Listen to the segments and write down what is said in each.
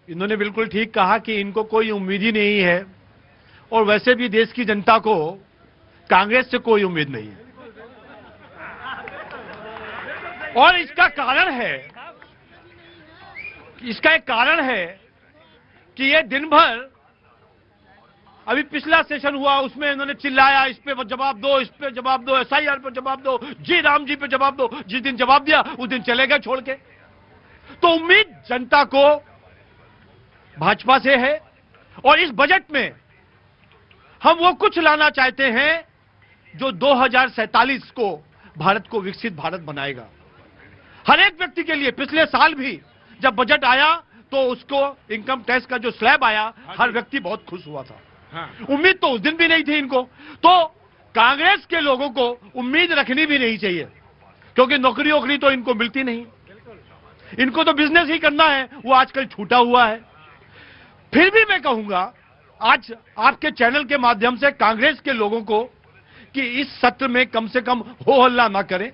इन्होंने बिल्कुल ठीक कहा कि इनको कोई उम्मीद ही नहीं है, और वैसे भी देश की जनता को कांग्रेस से कोई उम्मीद नहीं है। और इसका एक कारण है कि ये दिन भर, अभी पिछला सेशन हुआ उसमें इन्होंने चिल्लाया, इस पे जवाब दो, इस पे जवाब दो, एसआईआर पे जवाब दो, जी राम जी पे जवाब दो। जिस दिन जवाब दिया उस दिन चले गए छोड़ के। तो उम्मीद जनता को भाजपा से है, और इस बजट में हम वो कुछ लाना चाहते हैं जो 2047 को भारत को विकसित भारत बनाएगा। हर एक व्यक्ति के लिए पिछले साल भी जब बजट आया तो उसको इनकम टैक्स का जो स्लैब आया, हर व्यक्ति बहुत खुश हुआ था। उम्मीद तो उस दिन भी नहीं थी इनको। तो कांग्रेस के लोगों को उम्मीद रखनी भी नहीं चाहिए, क्योंकि नौकरी वोकरी तो इनको मिलती नहीं। इनको तो बिजनेस ही करना है, वो आजकल छूटा हुआ है। फिर भी मैं कहूंगा आज आपके चैनल के माध्यम से कांग्रेस के लोगों को कि इस सत्र में कम से कम हो हल्ला ना करें।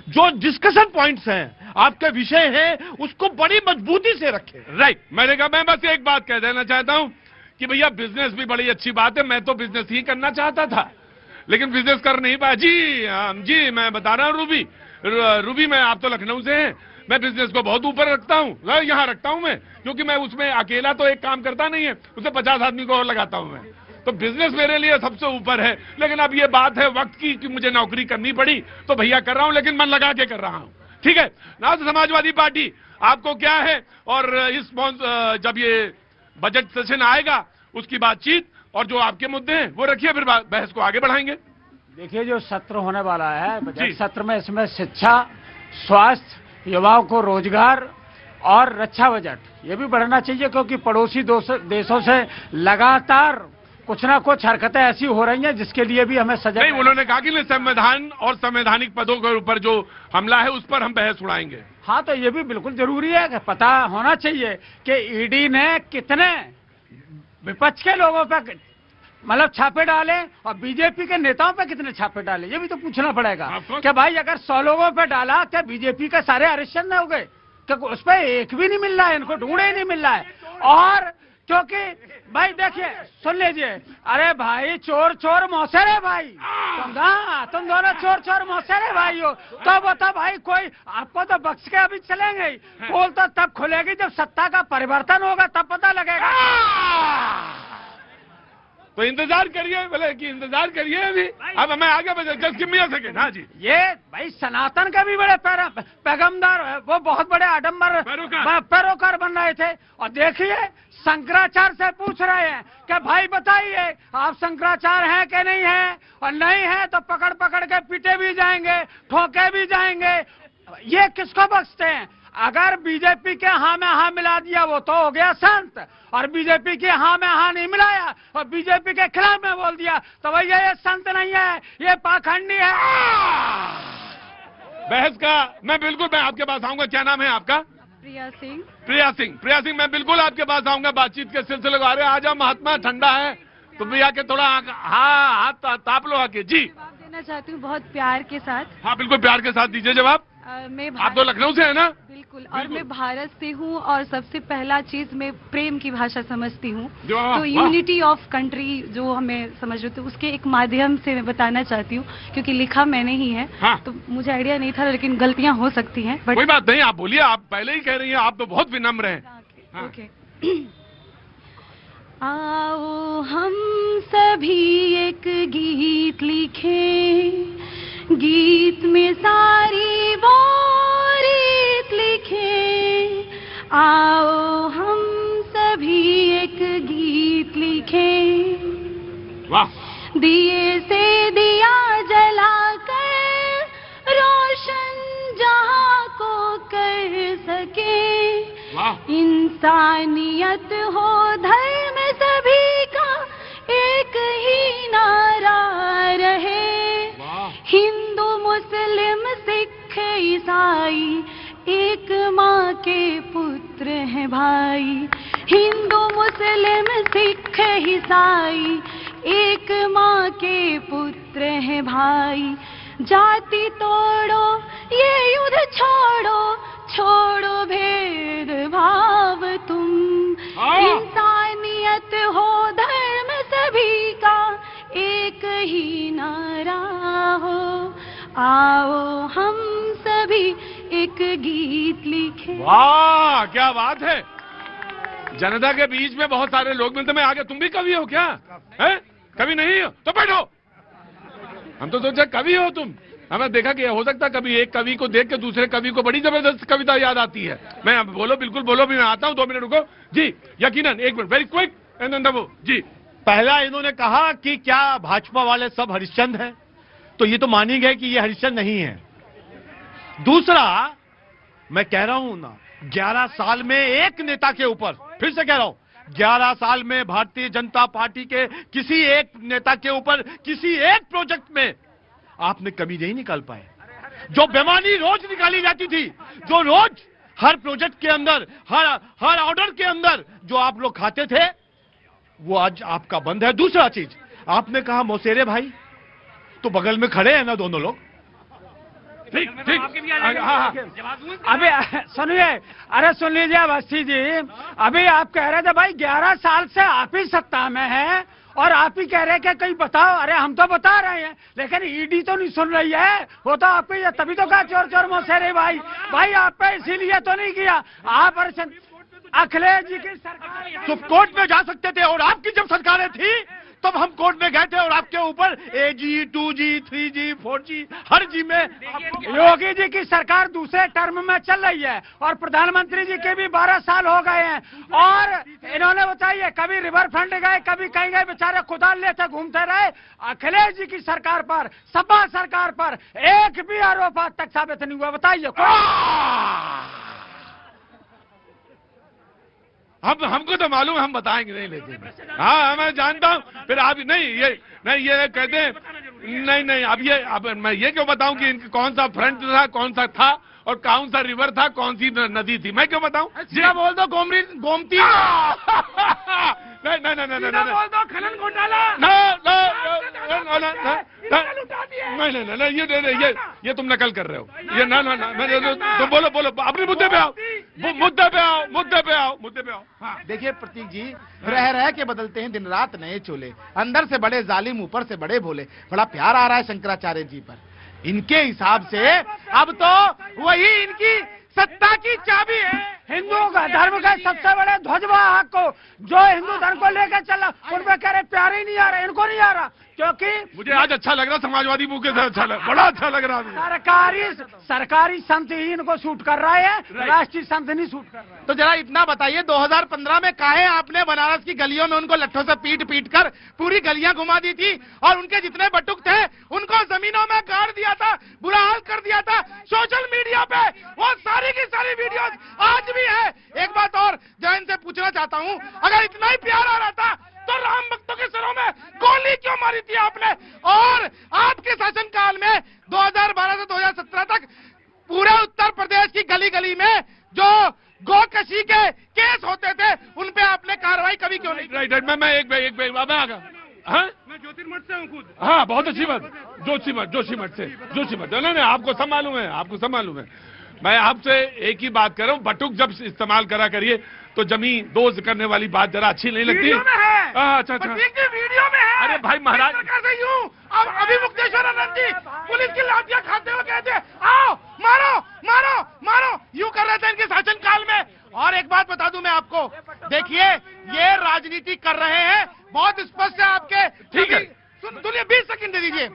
जो डिस्कशन पॉइंट्स हैं, आपके विषय हैं, उसको बड़ी मजबूती से रखें। राइट, मैंने कहा मैं बस एक बात कह देना चाहता हूं कि भैया बिजनेस भी बड़ी अच्छी बात है, मैं तो बिजनेस ही करना चाहता था लेकिन बिजनेस कर नहीं पाया। जी मैं बता रहा हूं रूबी मैं, आप तो लखनऊ से हैं, मैं बिजनेस को बहुत ऊपर रखता हूं, यहाँ रखता हूं मैं, क्योंकि मैं उसमें अकेला तो एक काम करता नहीं है, उसे 50 आदमी को और लगाता हूं मैं। तो बिजनेस मेरे लिए सबसे ऊपर है। लेकिन अब ये बात है वक्त की कि मुझे नौकरी करनी पड़ी तो भैया कर रहा हूं, लेकिन मन लगा के कर रहा हूं। ठीक है ना। समाजवादी पार्टी आपको क्या है, और इस जब ये बजट सेशन आएगा उसकी बातचीत और जो आपके मुद्दे हैं वो रखिए, फिर बहस को आगे बढ़ाएंगे। देखिए जो सत्र होने वाला है बजट सत्र में, इसमें शिक्षा, स्वास्थ्य, युवाओं को रोजगार और रक्षा बजट ये भी बढ़ना चाहिए, क्योंकि पड़ोसी देशों से लगातार कुछ ना कुछ हरकतें ऐसी हो रही हैं जिसके लिए भी हमें सजा नहीं। उन्होंने कहा कि संविधान और संवैधानिक पदों के ऊपर जो हमला है उस पर हम बहस उड़ाएंगे। हाँ, तो ये भी बिल्कुल जरूरी है कि पता होना चाहिए कि ईडी ने कितने विपक्ष के लोगों पर मतलब छापे डाले और बीजेपी के नेताओं पे कितने छापे डाले, ये भी तो पूछना पड़ेगा कि भाई अगर 100 लोगों पे डाला क्या बीजेपी के सारे अरेस्ट न हो गए? क्योंकि उस पर एक भी नहीं मिल रहा है, इनको ढूंढे ही नहीं मिल रहा है। और क्योंकि भाई देखिए सुन लीजिए, अरे भाई चोर चोर मौसेरे भाई, तुम दोनों चोर चोर मौसेरे भाई हो, तो बता भाई कोई आपको तो बख्श के अभी चलेंगे ही, पोल तो तब खुलेगी जब सत्ता का परिवर्तन होगा, तब पता लगेगा। तो इंतजार करिए, बोले कि इंतजार करिए अभी। अब हमें आगे just give me a second. हाँ जी, ये भाई सनातन के भी बड़े पैगंबर, वो बहुत बड़े आडम्बर पैरोकार बन रहे थे। और देखिए शंकराचार्य से पूछ रहे हैं कि भाई बताइए आप शंकराचार्य हैं कि नहीं है, और नहीं है तो पकड़ पकड़ के पीटे भी जाएंगे, ठोके भी जाएंगे। ये किसको बख्शते हैं? अगर बीजेपी के हाँ में हाँ मिला दिया वो तो हो गया संत, और बीजेपी के हाँ में हाँ नहीं मिलाया और बीजेपी के खिलाफ में बोल दिया तो भैया ये संत नहीं है, ये पाखंडी है। बहस का मैं आपके पास आऊंगा। क्या नाम है आपका? प्रिया सिंह। प्रिया सिंह, मैं बिल्कुल आपके पास आऊंगा बातचीत के सिलसिले को। अरे आजा महात्मा, ठंडा है, तुम भी आके थोड़ा हाथ ताप लो आके। जी जवाब देना चाहती हूँ बहुत प्यार के साथ। हाँ बिल्कुल प्यार के साथ दीजिए जवाब। आप तो लखनऊ से है ना? बिल्कुल, और मैं भारत से हूँ, और सबसे पहला चीज मैं प्रेम की भाषा समझती हूँ, तो यूनिटी ऑफ कंट्री जो हमें समझ रहे थे उसके एक माध्यम से मैं बताना चाहती हूँ, क्योंकि लिखा मैंने ही है। हाँ। तो मुझे आइडिया नहीं था, लेकिन गलतियाँ हो सकती हैं। कोई बात नहीं, आप बोलिए, आप पहले ही कह रही हैं, आप तो बहुत विनम्र हैं। ओके। आओ हम सभी एक गीत लिखें, गीत में सारी वो रीत लिखें। आओ हम सभी एक गीत लिखें। वाह। दिए से दिया जलाकर रोशन जहां को कर सके। वाह। इंसानियत हो धर्म सभी का एक ही नारा रहे। हिंदू मुस्लिम सिख ईसाई एक माँ के पुत्र हैं भाई। हिंदू मुस्लिम सिख ईसाई एक माँ के पुत्र हैं भाई। जाति तोड़ो ये युद्ध छोड़ो, छोड़ो भेदभाव तुम। नियत हो धर्म सभी का एक ही नारा हो, आओ हम सभी एक गीत लिखे। वाह क्या बात है। जनता के बीच में बहुत सारे लोग मिलते, मैं आगे, तुम भी कवि हो क्या? है कवि नहीं हो तो बैठो। हम तो सोचे कवि हो तुम। हमें देखा कि हो सकता कभी एक कवि को देख के दूसरे कवि को बड़ी जबरदस्त कविता याद आती है। मैं बोलो, बिल्कुल बोलो, भी मैं आता हूं, 2 मिनट रुको जी, यकीनन 1 minute, very quick and then वो जी। पहला इन्होंने कहा कि क्या भाजपा वाले सब हरिश्चंद्र हैं, तो ये तो मान ही गए कि ये हरिश्चंद्र नहीं है। दूसरा, मैं कह रहा हूं ना, 11 साल में एक नेता के ऊपर, फिर से कह रहा हूं, 11 साल में भारतीय जनता पार्टी के किसी एक नेता के ऊपर किसी एक प्रोजेक्ट में आपने कमी नहीं निकाल पाए। जो बेमानी रोज निकाली जाती थी, जो रोज हर प्रोजेक्ट के अंदर, हर ऑर्डर के अंदर जो आप लोग खाते थे, वो आज आपका बंद है। दूसरा चीज, आपने कहा मौसेरे भाई, तो बगल में खड़े हैं ना दोनों लोग। ठीक ठीक, अभी सुनिए, अरे सुन लीजिए अवस्थी जी, अभी आप कह रहे थे भाई 11 साल से आप ही सत्ता में हैं और आप ही कह रहे हैं कि कहीं बताओ। अरे हम तो बता रहे हैं, लेकिन ईडी तो नहीं सुन रही है। वो तो आप ही, तभी तो कहा चोर चोर मौसेरे भाई। भाई आप पे इसीलिए तो नहीं किया। आप अखिलेश जी की सरकार तो कोर्ट में जा सकते थे, और आपकी जब सरकारें थी तब हम कोर्ट में गए थे और आपके ऊपर AG, 2G, 3G, 4G हर जी में। योगी जी की सरकार दूसरे टर्म में चल रही है और प्रधानमंत्री जी के भी 12 साल हो गए हैं, और इन्होंने बताइए कभी रिवर फ्रंट गए, कभी कहीं गए, बेचारे कुदाल लेते घूमते रहे। अखिलेश जी की सरकार पर, सपा सरकार पर एक भी आरोप आज तक साबित नहीं हुआ। बताइए। हमको तो मालूम है, हम बताएंगे नहीं, लेकिन हाँ मैं जानता हूँ। फिर आप नहीं ये कहते हैं नहीं, अब मैं ये क्यों बताऊं कि इनका कौन सा फ्रंट था, कौन सा था, और कौन सा रिवर था, कौन सी नदी थी, मैं क्यों बताऊं? जी बोल दो गोमती। नहीं बोल दो खनन घोटाला। नहीं, ये तुम नकल कर रहे हो। ये ना तुम बोलो अपने मुद्दे पे आओ, मुद्दे पे आओ। देखिए प्रतीक जी, रह के बदलते हैं दिन रात नए चोले, अंदर से बड़े जालिम ऊपर से बड़े भोले। बड़ा प्यार आ रहा है शंकराचार्य जी पर। इनके हिसाब से अब तो वही इनकी सत्ता की चाबी है। हिंदू धर्म के सबसे बड़े ध्वजवाहक को, जो हिंदू धर्म को लेकर चला, उनमें कह रहे प्यार ही नहीं आ रहा, इनको नहीं आ रहा, क्योंकि मुझे आज अच्छा लग रहा, समाजवादी मुंह के साथ अच्छा लग, बड़ा अच्छा लग रहा। सरकारी संत ही इनको सूट कर रहा है, राष्ट्रीय संत नहीं सूट कर रहा है। तो जरा इतना बताइए, 2015 में काहे आपने बनारस की गलियों में उनको लट्ठों से पीट कर पूरी गलियां घुमा दी थी, और उनके जितने बटुक थे उनको जमीनों में गाड़ दिया था, बुरा हाल कर दिया था। सोशल मीडिया पे वो सारी की सारी वीडियोस आज भी है। एक बात और जैन से पूछना चाहता हूं, अगर इतना ही प्यार आ रहा था तो राम भक्तों के सरों में गोली क्यों मारी थी आपने? और आपके शासनकाल में 2012 से 2017 तक पूरे उत्तर प्रदेश की गली गली में जो गोकशी के केस होते थे, उन पे आपने कार्रवाई कभी क्यों नहीं? राइट, मैं एक आ गया। हाँ, मैं ज्योतिर्मठ से हूँ खुद। हाँ, बहुत अच्छी बात। जोशीमठ से। नहीं, आपको सब मालूम है। मैं आपसे एक ही बात कर रहा हूँ, बटुक जब इस्तेमाल करा करिए तो जमीन दोज करने वाली बात जरा अच्छी नहीं लगती। अच्छा। वीडियो में है। अरे भाई महाराज, अब अभी मुक्तेश्वर आनंद जी पुलिस की लाठियां खाते हुए कहते आओ मारो, यूं कर रहे थे इनके शासनकाल में। और एक बात बता दूं मैं आपको, देखिए ये राजनीति कर रहे हैं, बहुत स्पष्ट है आपके। ठीक है, सुनिए, 20 सेकंड दे दीजिए।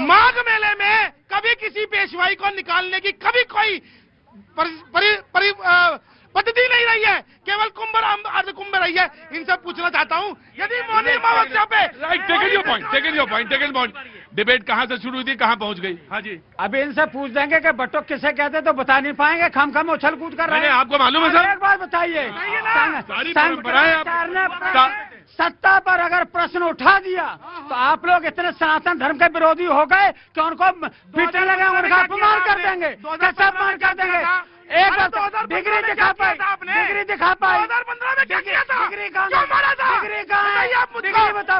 माघ मेले में कभी किसी पेशवाई को निकालने की कभी कोई पद्धति नहीं रही है, केवल कुंभ अर्धकुंभ रही है। इनसे पूछना चाहता हूं, यदि मौनी अमावस्या पे टेकन योर पॉइंट। डिबेट कहां से शुरू हुई थी, कहां पहुंच गई? हाँ जी, अभी इनसे पूछ देंगे कि बटुक किसे कहते, तो बता नहीं पाएंगे, खाम उछल कूद कर रहे हैं। आपको मालूम है सर? एक बात बताइए, शंकराचार्य सत्ता पर अगर प्रश्न उठा दिया तो आप लोग इतने सनातन धर्म के विरोधी हो गए कि उनको पीटने लगे, उनका अपमान कर देंगे, कैसे अपमान कर देंगे? एक डिग्री दिखा पाए, 2015 में क्या किया था? डिग्री कहाँ, डिग्री बता।